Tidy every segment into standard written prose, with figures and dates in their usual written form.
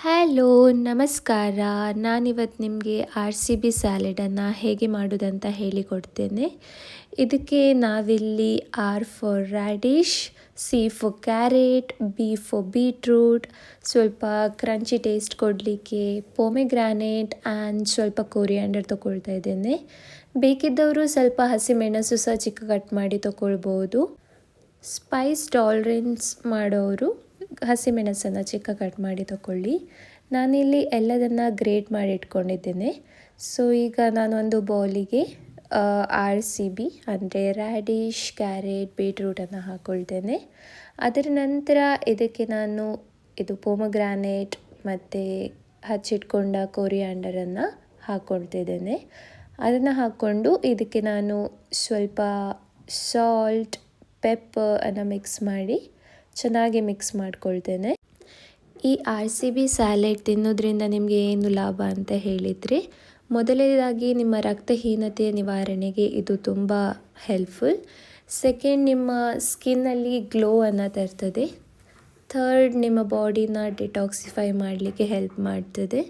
Hello ನಮಸ್ಕಾರ. ನಾನಿವತ್ತು ನಿಮಗೆ RCB ಸ್ಯಾಲೆಡನ್ನು ಹೇಗೆ ಮಾಡೋದಂತ ಹೇಳಿಕೊಡ್ತೇನೆ. ಇದಕ್ಕೆ ನಾವಿಲ್ಲಿ R for radish, C for carrot, B for beetroot, ಸ್ವಲ್ಪ ಕ್ರಂಚಿ ಟೇಸ್ಟ್ ಕೊಡಲಿಕ್ಕೆ ಪೊಮೆಗ್ರಾನೇಟ್ ಆ್ಯಂಡ್ ಸ್ವಲ್ಪ ಕೊರಿಯಾಂಡರ್ ತೊಗೊಳ್ತಾ ಇದ್ದೇನೆ. ಬೇಕಿದ್ದವರು ಸ್ವಲ್ಪ ಹಸಿಮೆಣಸು ಸಹ ಚಿಕ್ಕ ಕಟ್ ಮಾಡಿ ತೊಗೊಳ್ಬೋದು. ಸ್ಪೈಸ್ ಟಾಲರೆನ್ಸ್ ಮಾಡೋರು ಹಸಿಮೆಣಸನ್ನು ಚಿಕ್ಕ ಕಟ್ ಮಾಡಿ ತಗೊಳ್ಳಿ. ನಾನಿಲ್ಲಿ ಎಲ್ಲದನ್ನು ಗ್ರೇಟ್ ಮಾಡಿ ಇಟ್ಕೊಂಡಿದ್ದೇನೆ. ಸೊ ಈಗ ನಾನು ಒಂದು ಬೌಲಿಗೆ RCB ಅಂದರೆ ರ್ಯಾಡಿಶ್, ಕ್ಯಾರೆಟ್, ಬೀಟ್ರೂಟನ್ನು ಹಾಕ್ಕೊಳ್ತೇನೆ. ಅದರ ನಂತರ ಇದಕ್ಕೆ ನಾನು ಇದು ಪೊಮೊಗ್ರಾನೇಟ್ ಮತ್ತು ಹಚ್ಚಿಟ್ಕೊಂಡ ಕೊರಿಯಾಂಡರನ್ನು ಹಾಕ್ಕೊಳ್ತಿದ್ದೇನೆ. ಅದನ್ನು ಹಾಕ್ಕೊಂಡು ಇದಕ್ಕೆ ನಾನು ಸ್ವಲ್ಪ ಸಾಲ್ಟ್, ಪೆಪ್ಪರ್ ಅನ್ನು ಮಿಕ್ಸ್ ಮಾಡಿ ಚೆನ್ನಾಗಿ ಮಿಕ್ಸ್ ಮಾಡ್ಕೊಳ್ತೇನೆ. ಈ RCB ಸ್ಯಾಲೆಡ್ ತಿನ್ನೋದ್ರಿಂದ ನಿಮಗೆ ಏನು ಲಾಭ ಅಂತ ಹೇಳಿದರೆ, ಮೊದಲನೇದಾಗಿ ನಿಮ್ಮ ರಕ್ತಹೀನತೆಯ ನಿವಾರಣೆಗೆ ಇದು ತುಂಬ ಹೆಲ್ಪ್ಫುಲ್. ಸೆಕೆಂಡ್, ನಿಮ್ಮ ಸ್ಕಿನ್ನಲ್ಲಿ ಗ್ಲೋವನ್ನು ತರ್ತದೆ. ಥರ್ಡ್, ನಿಮ್ಮ ಬಾಡಿನ ಡಿಟಾಕ್ಸಿಫೈ ಮಾಡಲಿಕ್ಕೆ ಹೆಲ್ಪ್ ಮಾಡ್ತದೆ.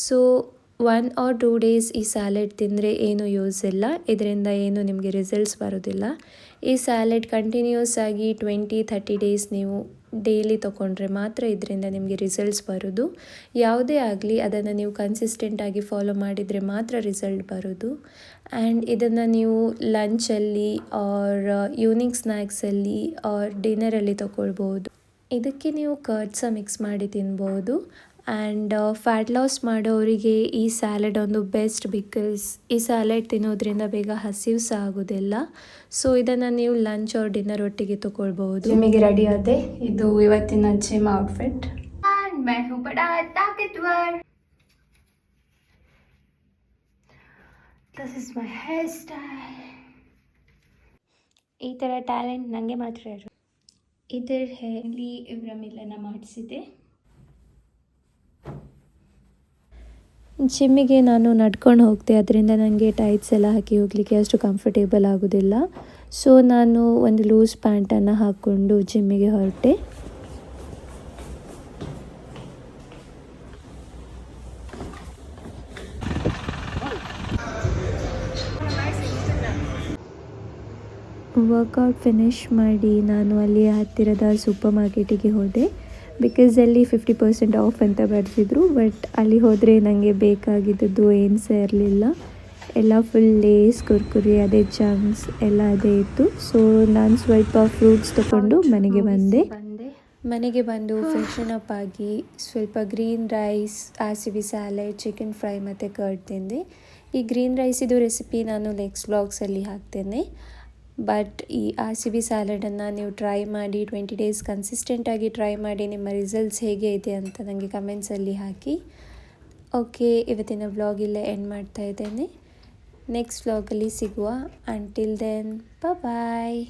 ಸೊ 1 or 2 days ಈ ಸ್ಯಾಲೆಡ್ ತಿಂದರೆ ಏನೂ ಯೂಸ್ ಇಲ್ಲ, ಇದರಿಂದ ಏನು ನಿಮಗೆ ರಿಸಲ್ಟ್ಸ್ ಬರೋದಿಲ್ಲ. ಈ ಸ್ಯಾಲೆಡ್ ಕಂಟಿನ್ಯೂಸ್ ಆಗಿ 20-30 days ನೀವು ಡೈಲಿ ತೊಗೊಂಡ್ರೆ ಮಾತ್ರ ಇದರಿಂದ ನಿಮಗೆ ರಿಸಲ್ಟ್ಸ್ ಬರೋದು. ಯಾವುದೇ ಆಗಲಿ ಅದನ್ನು ನೀವು ಕನ್ಸಿಸ್ಟೆಂಟಾಗಿ ಫಾಲೋ ಮಾಡಿದರೆ ಮಾತ್ರ ರಿಸಲ್ಟ್ ಬರೋದು. ಆ್ಯಂಡ್ ಇದನ್ನು ನೀವು ಲಂಚಲ್ಲಿ ಆರ್ ಈವ್ನಿಂಗ್ ಸ್ನ್ಯಾಕ್ಸಲ್ಲಿ ಆರ್ ಡಿನ್ನರಲ್ಲಿ ತೊಗೊಳ್ಬೋದು. ಇದಕ್ಕೆ ನೀವು ಕರ್ಡ್ ಸಹ ಮಿಕ್ಸ್ ಮಾಡಿ ತಿನ್ಬೋದು. ಆ್ಯಂಡ್ ಫ್ಯಾಟ್ ಲಾಸ್ ಮಾಡೋರಿಗೆ ಈ ಸ್ಯಾಲೆಡ್ ಒಂದು ಬೆಸ್ಟ್, ಬಿಕಾಸ್ ಈ ಸ್ಯಾಲೆಡ್ ತಿನ್ನೋದ್ರಿಂದ ಬೇಗ ಹಸಿವು ಸಹ ಆಗೋದಿಲ್ಲ. ಸೊ ಇದನ್ನು ನೀವು ಲಂಚ್ ಆರ್ ಡಿನ್ನರ್ ಒಟ್ಟಿಗೆ ತೊಗೊಳ್ಬೋದು. ಜಿಮ್ಮಿಗೆ ರೆಡಿ ಆದೆ. ಇದು ಇವತ್ತಿನ gym outfit. This is my hair style. ಈ ಥರ ಟ್ಯಾಲೆಂಟ್ ನನಗೆ ಮಾತ್ರ ಇರು. ಇದರ ಹೇರ್ಲಿ ಇವರ ಮಿಲ್ಲನ್ನು ಮಾಡಿಸಿದೆ. ಜಿಮ್ಮಿಗೆ ನಾನು ನಡ್ಕೊಂಡು ಹೋಗ್ತೆ, ಅದರಿಂದ ನನಗೆ ಟೈಟ್ಸ್ ಎಲ್ಲ ಹಾಕಿ ಹೋಗಲಿಕ್ಕೆ ಅಷ್ಟು ಕಂಫರ್ಟೇಬಲ್ ಆಗೋದಿಲ್ಲ. ಸೊ ನಾನು ಒಂದು ಲೂಸ್ ಪ್ಯಾಂಟನ್ನು ಹಾಕ್ಕೊಂಡು ಜಿಮ್ಮಿಗೆ ಹೊರಟೆ. ವರ್ಕೌಟ್ ಫಿನಿಷ್ ಮಾಡಿ ನಾನು ಅಲ್ಲಿ ಹತ್ತಿರದ ಸೂಪರ್ ಮಾರ್ಕೆಟಿಗೆ ಹೋದೆ. ಬಿಕಾಸ್ ಅಲ್ಲಿ 50% ಆಫ್ ಅಂತ ಬರೆದಿದ್ರು. ಬಟ್ ಅಲ್ಲಿ ಹೋದರೆ ನನಗೆ ಬೇಕಾಗಿದ್ದದ್ದು ಏನು ಸಹ ಇರಲಿಲ್ಲ. ಎಲ್ಲ ಫುಲ್ ಲೇಸ್, ಕುರ್ಕುರಿ, ಅದೇ ಚಂಕ್ಸ್ ಎಲ್ಲ ಅದೇ ಇತ್ತು. ಸೊ ನಾನು ಸ್ವಲ್ಪ ಫ್ರೂಟ್ಸ್ ತೊಗೊಂಡು ಮನೆಗೆ ಬಂದು ಫ್ರೆಶನ್ ಅಪ್ ಆಗಿ ಸ್ವಲ್ಪ green rice, RCB salad, chicken fry ಮತ್ತು ಕರ್ಡ್ ತಿಂದೆ. ಈ ಗ್ರೀನ್ ರೈಸಿದು ರೆಸಿಪಿ ನಾನು ನೆಕ್ಸ್ಟ್ ವ್ಲಾಗ್ಸಲ್ಲಿ ಹಾಕ್ತೇನೆ. ಬಟ್ ಈ RCB ಸ್ಯಾಲೆಡನ್ನು ನೀವು ಟ್ರೈ ಮಾಡಿ 20 days ಕನ್ಸಿಸ್ಟೆಂಟಾಗಿ ಟ್ರೈ ಮಾಡಿ ನಿಮ್ಮ ರಿಸಲ್ಟ್ಸ್ ಹೇಗೆ ಇದೆ ಅಂತ ನನಗೆ ಕಮೆಂಟ್ಸಲ್ಲಿ ಹಾಕಿ. ಓಕೆ, ಇವತ್ತಿನ ವ್ಲಾಗ್ ಇಲ್ಲೇ ಎಂಡ್ ಮಾಡ್ತಾ ಇದ್ದೇನೆ. ನೆಕ್ಸ್ಟ್ ವ್ಲಾಗಲ್ಲಿ ಸಿಗುವ. ಅಂಟಿಲ್ ದೆನ್ ಬಾಯ್.